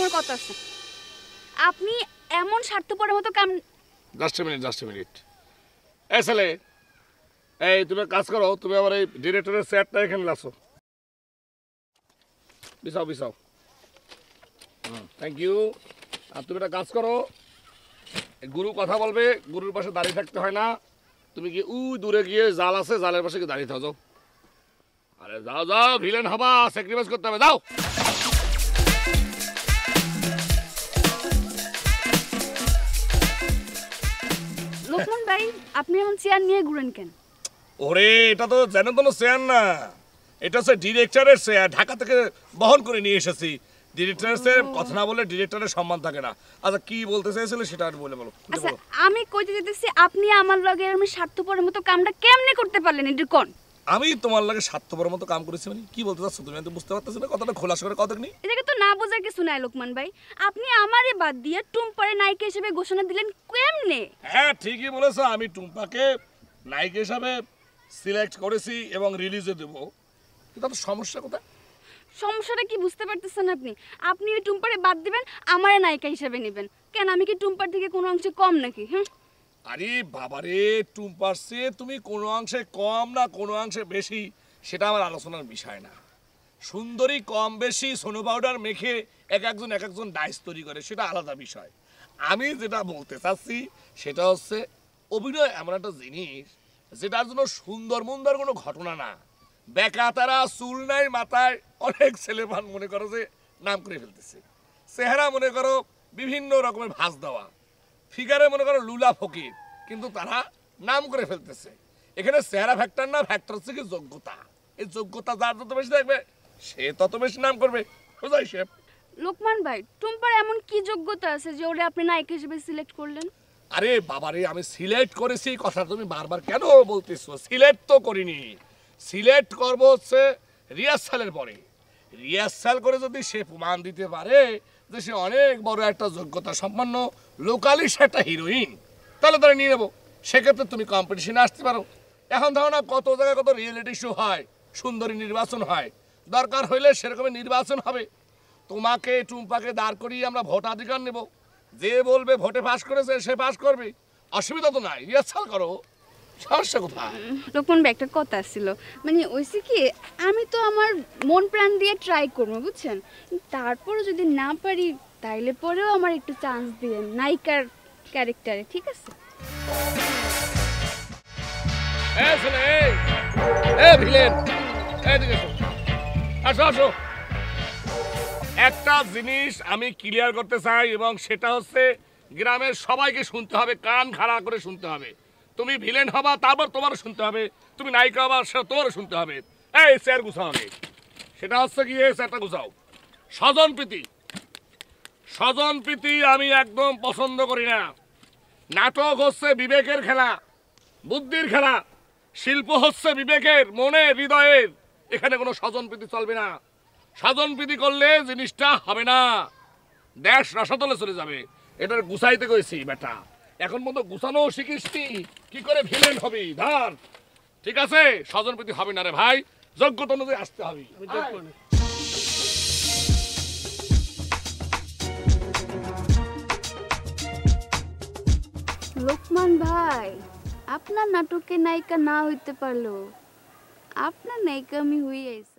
আমার কথা আছে। আপনি এমন স্বার্থপরের মতো কাম। Just a minute. এই ছেলে, এই তুমি কাজ করো, তুমি আমার এই ডিরেক্টরের চেয়ারটা এখানে লাসো। বিছাও। Thank you. আর তুমি একটা কাজ করো, গুরু কথা বলবে, গুরুর পাশে দাঁড়িয়ে থাকতে হয় না। তুমি কি দূরে গিয়ে জাল আছে, জালের পাশে গিয়ে দাঁড়িয়ে থাকো। যাও, আরে যাও, ভিলেন হবা, স্যাক্রিফাইস করতে হবে, যাও। লোকমান ভাই, আপনি এমন চেয়ার নিয়ে ঘুরেন কেন? ওরে, এটা তো যেন কোনো চেয়ার না, এটা হচ্ছে ডিরেক্টরের চেয়ার। ঢাকা থেকে বহন করে নিয়ে এসেছি। ডিরেক্টরের চেয়ার কথা না বলে ডিরেক্টরের সম্মান থাকে না। আচ্ছা, কি বলতে চাইছিল সেটা আর বলো। আচ্ছা, আমি কইতে যেতেছি, আপনি আমার লগে এরকম স্বার্থপরের মতো কামটা কেমনে করতে পারলেন একটু কোন? আমি তোমার লাগে স্বার্থপরের মতো কাম করেছি মানে কি বলতে চাচ্ছ তুমি? আমি তো বুঝতে পারতেছি না, কথাটা খোলাসা করে কথা নেই। এটাকে তো না বোঝার কিছু নাই লোকমান ভাই। আপনি আমারে বাদ দিয়ে টুম্পারে নায়িকা হিসেবে ঘোষণা দিলেন কেমনে? হ্যাঁ, ঠিকই বলেছো। আমি টুম্পাকে নায়িকা হিসাবে সিলেক্ট করেছি এবং রিলিজে দেবো। কিন্তু তো সমস্যা কোথায়? সমস্যাটা কি বুঝতে পারতেছেন আপনি? আপনি ওই টুম্পারে বাদ দিবেন, আমারে নায়িকা হিসেবে নেবেন কেন? আমি কি টুম্পার থেকে কোনো অংশে কম নাকি? হ্যাঁ, আরে বাবারে, টুম্পার চেয়ে তুমি কোনো অংশে কম না কোনো অংশে বেশি সেটা আমার আলোচনার বিষয় না। সুন্দরী কম বেশি সোনো পাউডার মেখে একজন ডাইস তৈরি করে, সেটা আলাদা বিষয়। আমি যেটা বলতে চাচ্ছি সেটা হচ্ছে অভিনয় এমন একটা জিনিস যেটার জন্য সুন্দর মুন্দর কোনো ঘটনা না। বেকা তারা চুল নাই মাথায়, অনেক ছেলেমান মনে করো যে নাম করে ফেলতেছে। চেহারা মনে করো বিভিন্ন রকমের ভাঁজ দেওয়া, ফিগারে মনে করো লুলা ফকির, কিন্তু তারা নাম করে ফেলতেছে। এখানে চেহারা ফ্যাক্টর না, ফ্যাক্টর হচ্ছে কি যোগ্যতা। এই যোগ্যতা যার যত বেশি থাকবে সে তত বেশি নাম করবে। বুঝাই শেফ? লোকমান ভাই, টুম্পার এমন কি যোগ্যতা আছে যে ওরে আপনি নায়িকা হিসেবে সিলেক্ট করলেন? আরে বাবারে, আমি সিলেক্ট করেছি কথা তুমি বারবার কেন বলতেছো? সিলেক্ট তো করিনি, সিলেক্ট করবো হচ্ছে রিহার্সালের পরে। রিহার্সাল করে যদি সে প্রমাণ দিতে পারে যে সে অনেক বড় একটা যোগ্যতা সম্পন্ন, লোকালি সে একটা হিরোইন, তাহলে তারা নিয়ে নেবো। সেক্ষেত্রে তুমি কম্পিটিশনে আসতে পারো। এখন ধরো না, কত জায়গায় কত রিয়েলিটি শো হয়, সুন্দরী নির্বাচন হয়, দরকার হইলে সেরকমের নির্বাচন হবে। তোমাকে টুম্পাকে দাঁড় করিয়ে আমরা ভোটাধিকার নেব। যে বলবে ভোটে পাস করেছে সে পাস করবে, অসুবিধা তো নাই। রিহার্সাল করো, সমস্যা কোথায়? লোকমান ভাই, একটা কথা ছিল, মানে ওইসে কি, আমি তো আমার মন প্রাণ দিয়ে ট্রাই করবো, বুঝছেন? তারপরে যদি না পারি তাইলে পরেও আমার একটু চান্স দিবেন নায়িকার ক্যারেক্টারে, ঠিক আছে? আসো। একটা জিনিস আমি ক্লিয়ার করতে চাই এবং সেটা হচ্ছে গ্রামের সবাইকে শুনতে হবে, কান খাড়া করে শুনতে হবে। তুমি ভিলেন হবা, তারপর তোমারও শুনতে হবে। তুমি নায়িকা হবা, সেটা তোমারও শুনতে হবে। এই স্যার গুছাও হবে, সেটা হচ্ছে কি, এই স্যারটা গুছাও। স্বজন প্রীতি আমি একদম পছন্দ করি না। নাটক হচ্ছে বিবেকের খেলা, বুদ্ধির খেলা। শিল্প হচ্ছে বিবেকের, মনে, হৃদয়ের। এখানে কোনো স্বজন প্রীতি চলবে না। স্বজন প্রীতি করলে জিনিসটা হবে না, দেশ রসাতলে চলে যাবে। এটার গুছাইতে কইছি বেটা, এখন মতো গুছানো শিখিসনি, কি করে ভিলেন হবি ধর। ঠিক আছে, স্বজন প্রীতি হবে না রে ভাই, যোগ্যতা অনুযায়ী আসতে হবে। লোকমান ভাই, আপনার নাটকে নায়িকা না হইতে পারলো, আপনার নায়িকা আমি হইয়াছি।